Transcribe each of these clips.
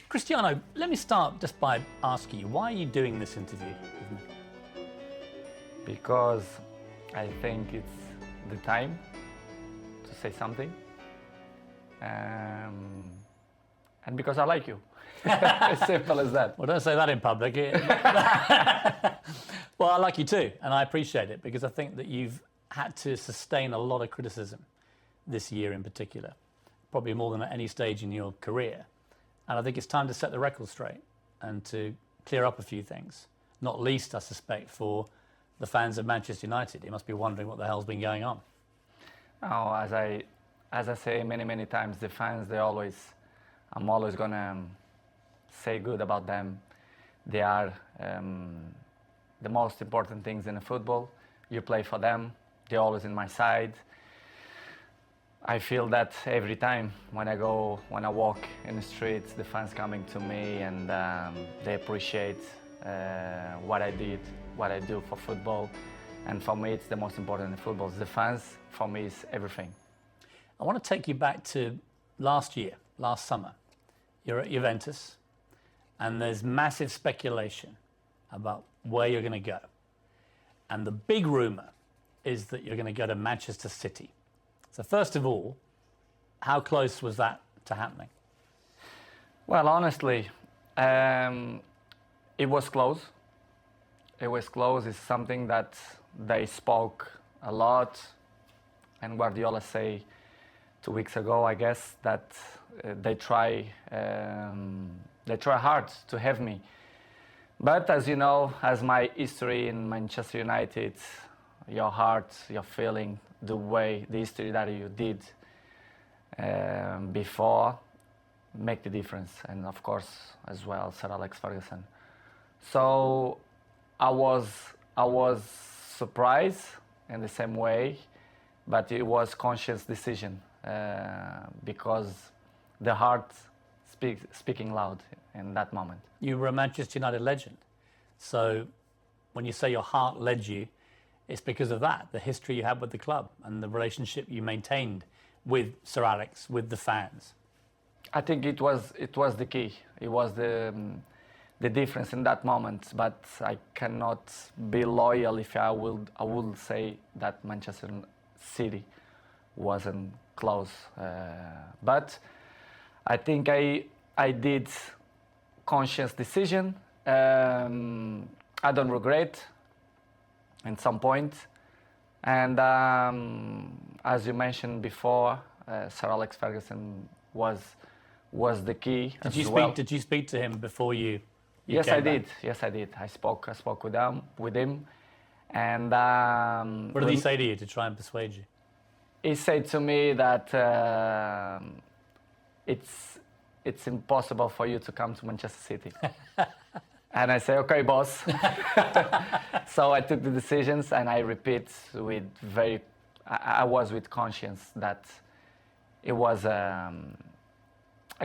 Cristiano, let me start just by asking you, why are you doing this interview with me? Because I think it's the time to say something, and because I like you. As simple as that. Well, don't say that in public. Well, I like you too, and I appreciate it because I think that you've had to sustain a lot of criticism this year in particular, probably more than at any stage in your career. And I think it's time to set the record straight and to clear up a few things, not least, I suspect, for the fans of Manchester United. You must be wondering what the hell's been going on. Oh, as I say many times, the fans, I'm always gonna say good about them. They are the most important things in football. You play for them. They're always in my side. I feel that every time when I walk in the streets, the fans coming to me and they appreciate what I do for football. And for me, it's the most important in football. The fans, for me, is everything. I want to take you back to last summer. You're at Juventus, and there's massive speculation about where you're going to go. And the big rumour is that you're going to go to Manchester City. So first of all, how close was that to happening? Well, honestly, it was close. It was close. It's something that they spoke a lot, and Guardiola say 2 weeks ago, I guess, that they try hard to have me. But as you know, as my history in Manchester United, your heart, your feeling, the history that you did before make the difference. And of course, as well, Sir Alex Ferguson. So I was surprised in the same way, but it was conscious decision because the heart speaking loud in that moment. You were a Manchester United legend. So when you say your heart led you, it's because of that, the history you had with the club and the relationship you maintained with Sir Alex, with the fans. I think it was the key. It was the difference in that moment. But I cannot be loyal if I would say that Manchester City wasn't close. But I think I did conscious decision. I don't regret at some point. And as you mentioned before, Sir Alex Ferguson was the key. Did you speak to him before you Yes, came I back? did. Yes, I did. I spoke with him, and What did he say to you to try and persuade you? he said to me that it's impossible for you to come to Manchester City. And I say, okay, boss. So I took the decisions, and I repeat I was with conscience that it was a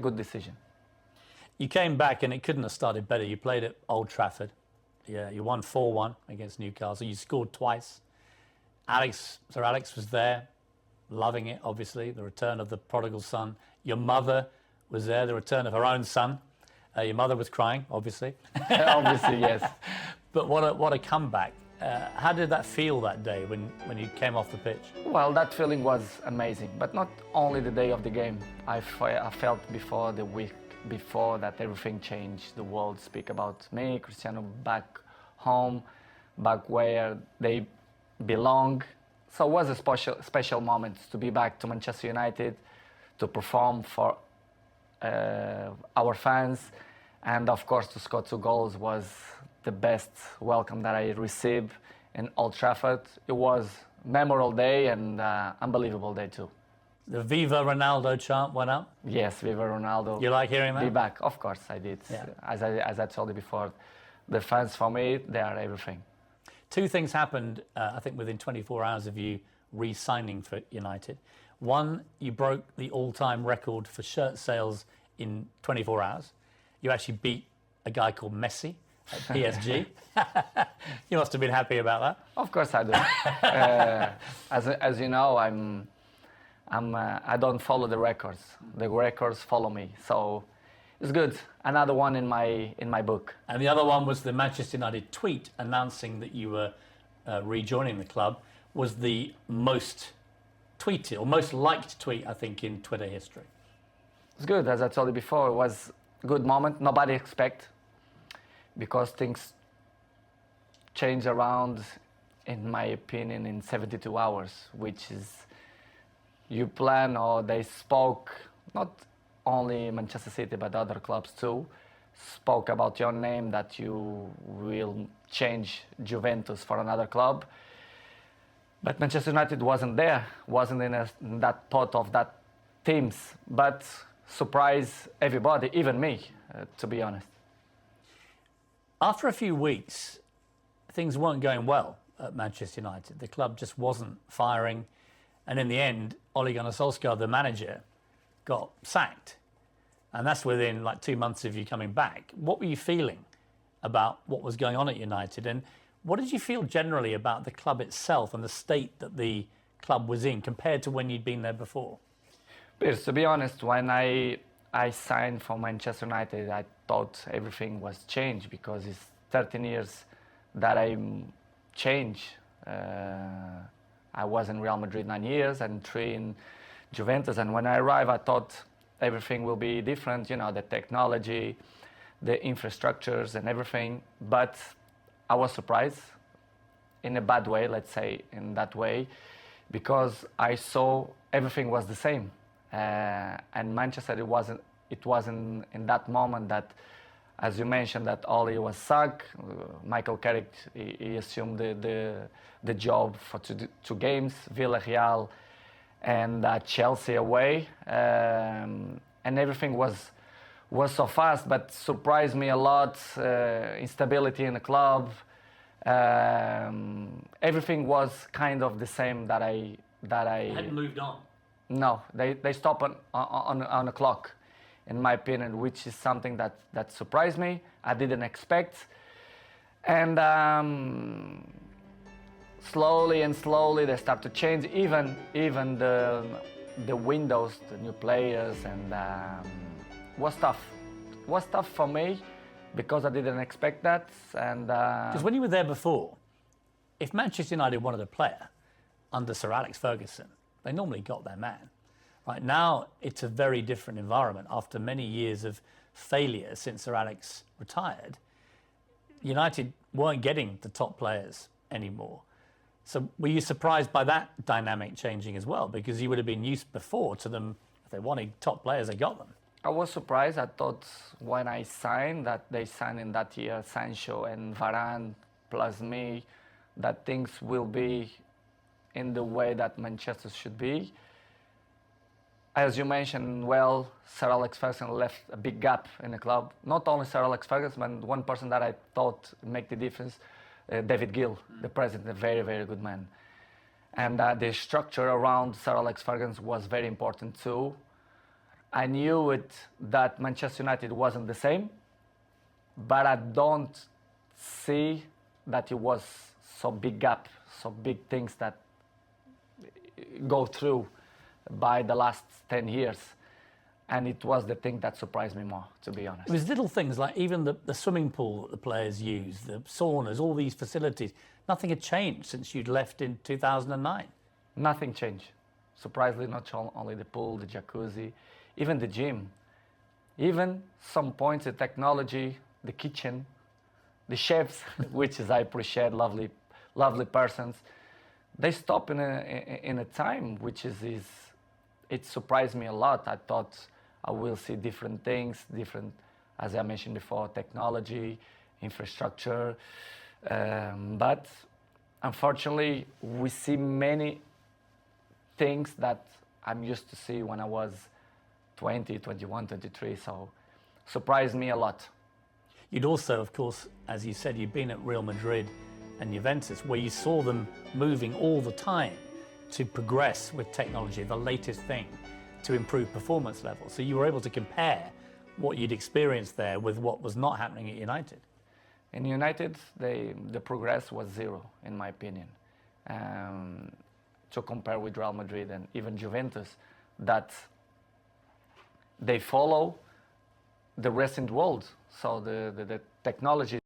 good decision. You came back and it couldn't have started better. You played at Old Trafford. Yeah, you won 4-1 against Newcastle. You scored twice. Sir Alex was there, loving it, obviously, the return of the prodigal son. Your mother was there, the return of her own son. Your mother was crying, obviously. Obviously, yes. But what a comeback. How did that feel that day when you came off the pitch? Well, that feeling was amazing, but not only the day of the game. I felt before the week before that everything changed. The world speak about me, Cristiano, back home, back where they belong. So it was a special moment to be back to Manchester United, to perform for our fans, and of course to score 2 goals was the best welcome that I received in Old Trafford. It was a memorable day and unbelievable day too. The Viva Ronaldo chant went up. Yes, Viva Ronaldo. You like hearing that? Be back, of course I did. Yeah. As I told you before, the fans for me, they are everything. 2 things happened, I think, within 24 hours of you re-signing for United. One, you broke the all-time record for shirt sales in 24 hours. You actually beat a guy called Messi at PSG. You must have been happy about that. Of course I do. As you know, I don't follow the records. The records follow me. So It's good. Another one in my book. And the other one was the Manchester United tweet announcing that you were rejoining the club. Was the most tweeted or most liked tweet, I think, in Twitter history. It's good, as I told you before. It was a good moment. Nobody expect, because things change around, in my opinion, in 72 hours, which is you plan, or they spoke, not only Manchester City but other clubs too, spoke about your name, that you will change Juventus for another club. But Manchester United wasn't there, wasn't in that pot of that teams, but surprised everybody, even me, to be honest. After a few weeks, things weren't going well at Manchester United. The club just wasn't firing. And in the end, Ole Gunnar Solskjaer, the manager, got sacked. And that's within like 2 months of you coming back. What were you feeling about what was going on at United? And what did you feel generally about the club itself and the state that the club was in compared to when you'd been there before? Piers, to be honest, when I signed for Manchester United, I thought everything was changed, because it's 13 years that I changed. I was in Real Madrid 9 years and 3 in Juventus. And when I arrived, I thought everything will be different, you know, the technology, the infrastructures and everything. But I was surprised in a bad way, let's say in that way, because I saw everything was the same. And Manchester, it wasn't in that moment that, as you mentioned, that Oli was sacked. Michael Carrick, he assumed the job for two games, Villarreal and Chelsea away, and everything was so fast, but surprised me a lot. Instability in the club. Everything was kind of the same that I Hadn't moved on. No, they stop on the clock, in my opinion, which is something that surprised me. I didn't expect. And slowly they start to change, even the windows, the new players, and was tough. It was tough for me because I didn't expect that. And because when you were there before, if Manchester United wanted a player under Sir Alex Ferguson, they normally got their man. Right now, it's a very different environment. After many years of failure since Sir Alex retired, United weren't getting the top players anymore. So were you surprised by that dynamic changing as well? Because you would have been used before to them, if they wanted top players, they got them. I was surprised. I thought when I signed, that they signed in that year Sancho and Varane plus me, that things will be in the way that Manchester should be. As you mentioned, well, Sir Alex Ferguson left a big gap in the club. Not only Sir Alex Ferguson, but one person that I thought make the difference, David Gill, the president, a very, very good man. And the structure around Sir Alex Ferguson was very important too. I knew that Manchester United wasn't the same, but I don't see that it was so big gap, so big things that go through by the last 10 years. And it was the thing that surprised me more, to be honest. It was little things like even the swimming pool that the players use, the saunas, all these facilities. Nothing had changed since you'd left in 2009. Nothing changed. Surprisingly, not only the pool, the jacuzzi, even the gym. Even some points, the technology, the kitchen, the chefs, which is I appreciate, lovely persons. They stop in a time which is it surprised me a lot. I thought I will see different things, as I mentioned before, technology, infrastructure, but unfortunately we see many things that I'm used to see when I was 20, 21, 23, so surprised me a lot. You'd also, of course, as you said, you'd been at Real Madrid and Juventus, where you saw them moving all the time to progress with technology, the latest thing, to improve performance levels. So you were able to compare what you'd experienced there with what was not happening at United. In United, the progress was zero, in my opinion. To compare with Real Madrid and even Juventus, that they follow the recent world. So the technology